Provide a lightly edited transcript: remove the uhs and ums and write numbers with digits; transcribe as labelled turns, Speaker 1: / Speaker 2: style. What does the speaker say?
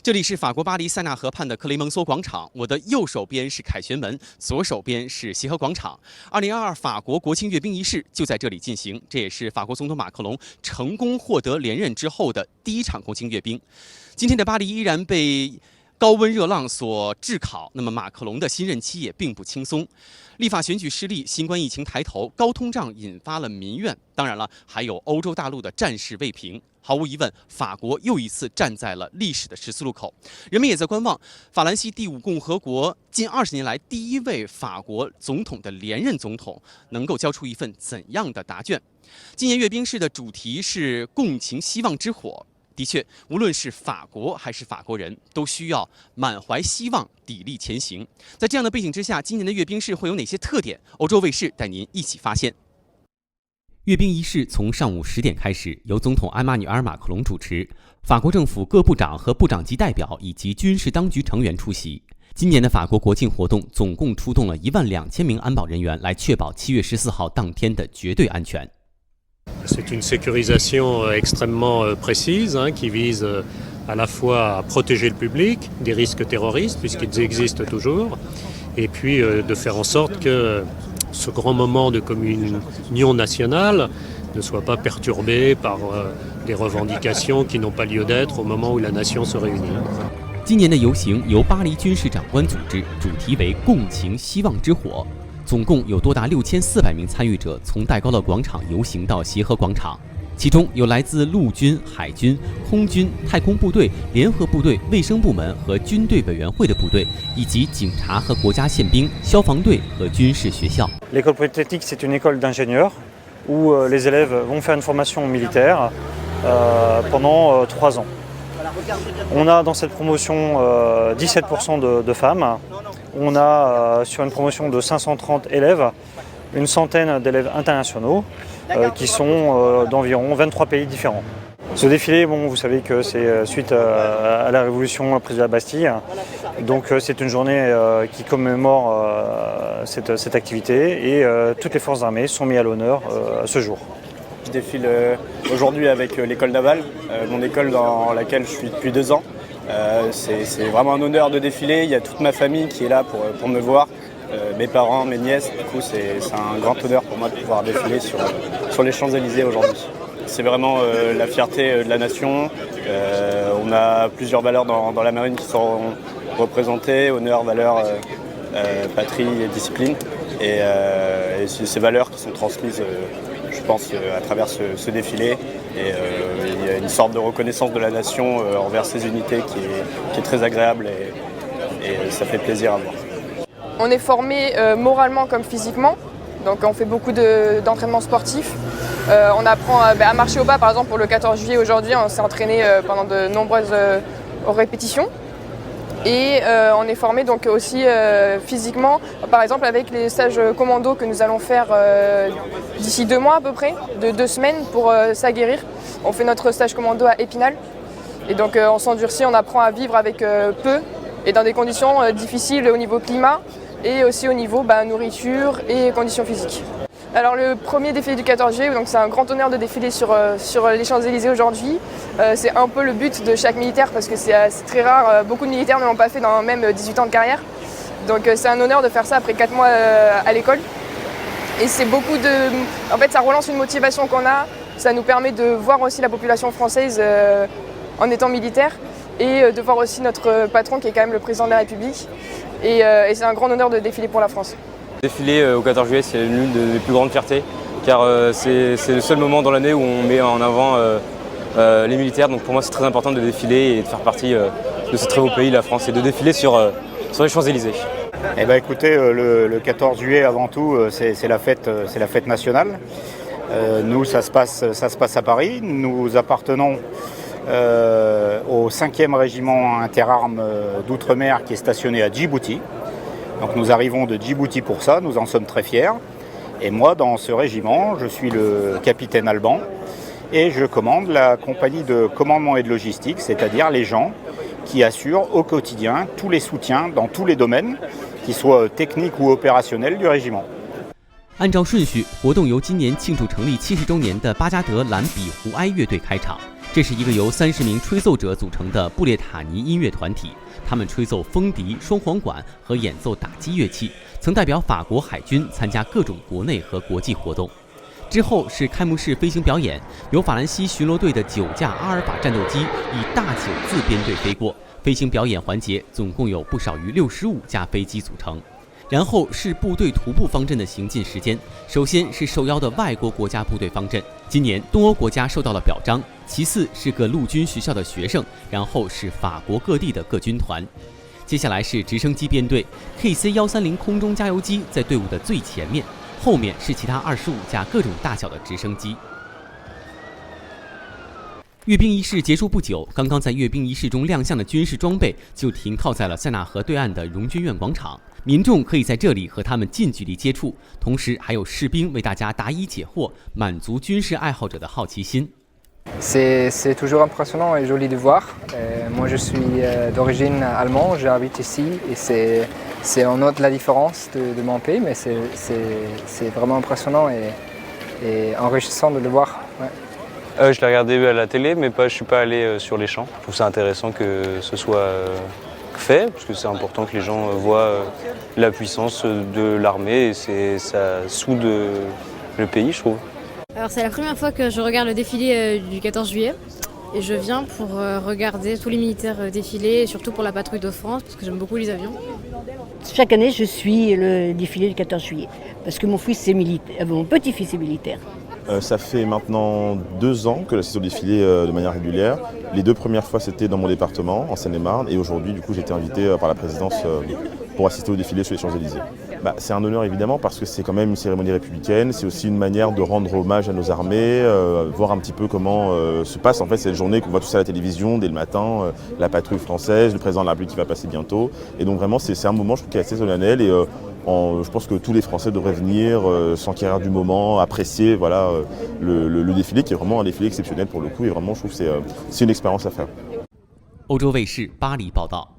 Speaker 1: 这里是法国巴黎塞纳河畔的克雷蒙梭广场，我的右手边是凯旋门，左手边是协和广场。2022法国国庆阅兵仪式就在这里进行，这也是法国总统马克龙成功获得连任之后的第一场国庆阅兵。今天的巴黎依然被高温热浪所炙烤，那么马克龙的新任期也并不轻松。立法选举失利，新冠疫情抬头，高通胀引发了民怨，当然了，还有欧洲大陆的战事未平。毫无疑问，法国又一次站在了历史的十字路口，人们也在观望法兰西第五共和国近20年来第一位法国总统的连任总统能够交出一份怎样的答卷。今年阅兵式的主题是共情希望之火。的确，无论是法国还是法国人，都需要满怀希望，砥砺前行。在这样的背景之下，今年的阅兵式会有哪些特点？欧洲卫视带您一起发现。阅兵仪式从上午10点开始，由总统埃马纽尔·马克龙主持，法国政府各部长和部长级代表以及军事当局成员出席。今年的法国国庆活动总共出动了12000名安保人员，来确保7月14号当天的绝对安全。
Speaker 2: C'est une sécurisation extrêmement précise qui vise à la fois à protéger le public des risques terroristes, puisqu'ils existent toujours, et puis de faire en sorte que ce grand moment de communion nationale ne soit pas perturbé par des revendications qui n'ont pas lieu d'être au moment où la nation se réunit.
Speaker 1: 今年的游行由巴黎军事长官组织，主题为“共情希望之火”。总共有多达6400名参与者从戴高乐广场游行到协和广场，其中有来自陆军、海军、空军、太空部队、联合部队、卫生部门和军队委员会的部队，以及警察和国家宪兵、消防队和军事学校。
Speaker 3: L'école polytechnique, c'est une école d'ingénieurs où les élèves vont faire une formation militaire pendant 3 ans. On a dans cette promotion 17% de femmes. On a sur une promotion de 530 élèves, une centaine d'élèves internationaux qui sont d'environ 23 pays différents. Ce défilé, vous savez que c'est suite à la révolution, la prise de la Bastille. Donc c'est une journée qui commémore cette activité et toutes les forces armées sont mises à l'honneur ce jour.
Speaker 4: Je défile aujourd'hui avec l'école navale, mon école dans laquelle je suis depuis 2 ans. C'est vraiment un honneur de défiler, il y a toute ma famille qui est là pour me voir, mes parents, mes nièces, du coup c'est un grand honneur pour moi de pouvoir défiler sur les Champs-Élysées aujourd'hui. C'est vraiment la fierté de la nation, on a plusieurs valeurs dans la marine qui sont représentées, honneur, valeur, patrie et discipline, et ces valeurs qui sont transmises je pense à travers ce défilé, et il y a une sorte de reconnaissance de la nation envers ces unités qui est très agréable et ça fait plaisir à voir.
Speaker 5: On est formé moralement comme physiquement, donc on fait beaucoup d'entraînements sportifs. On apprend à marcher au pas, par exemple pour le 14 juillet aujourd'hui, on s'est entraîné pendant de nombreuses répétitions. Et on est formé donc aussi physiquement, par exemple avec les stages commando que nous allons faire d'ici 2 mois à peu près, de 2 semaines pour s'aguerrir. On fait notre stage commando à Épinal et donc on s'endurcit, on apprend à vivre avec peu et dans des conditions difficiles au niveau climat et aussi au niveau nourriture et conditions physiques. Alors le premier défilé du 14 juillet, donc c'est un grand honneur de défiler sur les Champs-Élysées aujourd'hui. C'est un peu le but de chaque militaire parce que c'est très rare, beaucoup de militaires ne l'ont pas fait dans même 18 ans de carrière. Donc c'est un honneur de faire ça après 4 mois à l'école. Et c'est beaucoup de... En fait ça relance une motivation qu'on a, ça nous permet de voir aussi la population française en étant militaire et de voir aussi notre patron qui est quand même le président de la République. Et c'est un grand honneur de défiler pour la France.
Speaker 6: Défiler au 14 juillet, c'est l'une des plus grandes fiertés, car c'est le seul moment dans l'année où on met en avant les militaires. Donc pour moi, c'est très important de défiler et de faire partie de ce très beau pays, la France, et de défiler sur les Champs-Élysées.
Speaker 7: Eh ben, écoutez, le 14 juillet, avant tout, c'est la fête nationale. Nous, ça se passe à Paris. Nous appartenons au 5e régiment interarmes d'outre-mer qui est stationné à Djibouti. Donc nous arrivons de Djibouti pour ça, nous en sommes très fiers. Et moi, dans ce régiment, je suis le capitaine Alban et je commande la compagnie de commandement et de logistique, c'est-à-dire les gens qui assurent au quotidien tous les soutiens dans tous les domaines, qu'ils soient techniques ou opérationnels du régiment.
Speaker 1: 按照顺序，活动由今年庆祝成立70周年的巴加德蓝比胡埃乐队开场。这是一个由30名吹奏者组成的布列塔尼音乐团体，他们吹奏风笛、双簧管和演奏打击乐器，曾代表法国海军参加各种国内和国际活动。之后是开幕式飞行表演，由法兰西巡逻队的9架阿尔法战斗机以大9字编队飞过。飞行表演环节总共有不少于65架飞机组成。然后是部队徒步方阵的行进时间，首先是受邀的外国国家部队方阵，今年东欧国家受到了表彰，其次是各陆军学校的学生，然后是法国各地的各军团。接下来是直升机编队 ，KC-130空中加油机在队伍的最前面，后面是其他25架各种大小的直升机。阅兵仪式结束不久，刚刚在阅兵仪式中亮相的军事装备就停靠在了塞纳河对岸的荣军院广场，民众可以在这里和他们近距离接触，同时还有士兵为大家答疑解惑，满足军事爱好者的好奇心。
Speaker 8: C'est toujours impressionnant et joli de voir. Moi, je suis d'origine allemande, j'habite ici et c'est on note la différence de mon pays, mais c'est vraiment impressionnant et enrichissant de le voir. Ouais.
Speaker 9: Je l'ai regardé à la télé, mais je ne suis pas allé sur les champs. Je trouve ça intéressant que ce soit fait, parce que c'est important que les gens voient la puissance de l'armée et ça soude le pays, je trouve.
Speaker 10: Alors c'est la première fois que je regarde le défilé du 14 juillet et je viens pour regarder tous les militaires défiler et surtout pour la patrouille de France parce que j'aime beaucoup les avions.
Speaker 11: Chaque année je suis le défilé du 14 juillet parce que mon petit-fils est militaire.
Speaker 12: Ça fait maintenant 2 ans que j'assiste au défilé de manière régulière. Les 2 premières fois c'était dans mon département, en Seine-et-Marne, et aujourd'hui du coup j'ai été invité par la présidence pour assister au défilé sur les Champs-Élysées. C'est un honneur évidemment parce que c'est quand même une cérémonie républicaine, c'est aussi une manière de rendre hommage à nos armées, voir un petit peu comment se passe en fait cette journée qu'on voit tous à la télévision dès le matin, la patrouille française, le président de la République qui va passer bientôt. Et donc vraiment c'est un moment je trouve qui est assez solennel et je pense que tous les Français devraient venir, s'enquérir du moment, apprécier voilà, le défilé qui est vraiment un défilé exceptionnel pour le coup et vraiment je trouve que c'est une expérience à faire.
Speaker 1: 欧洲卫视巴黎报道。